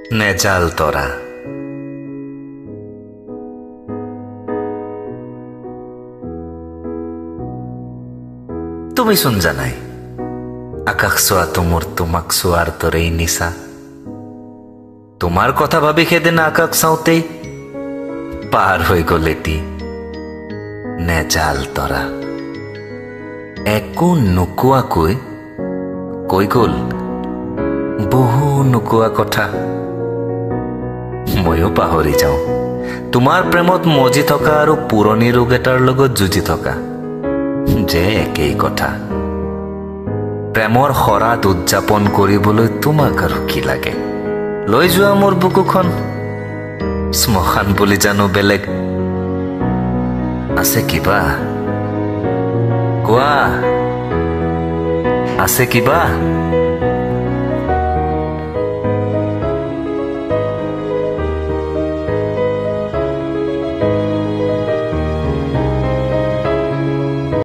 নেজাল তৰা তুমি চোন জানাই আকাশ চোৱাটো মোৰ তোমাক চোৱাৰ দৰেই নিচা তোমাৰ কথা ভাবি সেইদিনা আকাশ চাওঁতেই পাৰ হৈ গ'ল এটি নেজাল তৰা একো নোকোৱাকৈ কৈ গ'ল বহু নোকোৱা কথা ময়ো পাহৰি যাওঁ তোমাৰ প্ৰেমত মজি থকা আৰু পুৰণি ৰোগ এটাৰ লগত যুঁজি থকা যে একেই কথা প্ৰেমৰ খৰাত উদযাপন কৰিবলৈ তোমাক আৰু কি লাগে লৈ যোৱা মোৰ বুকুখন শ্মশান বুলি জানো বেলেগ আছে কিবা কোৱা আছে কিবা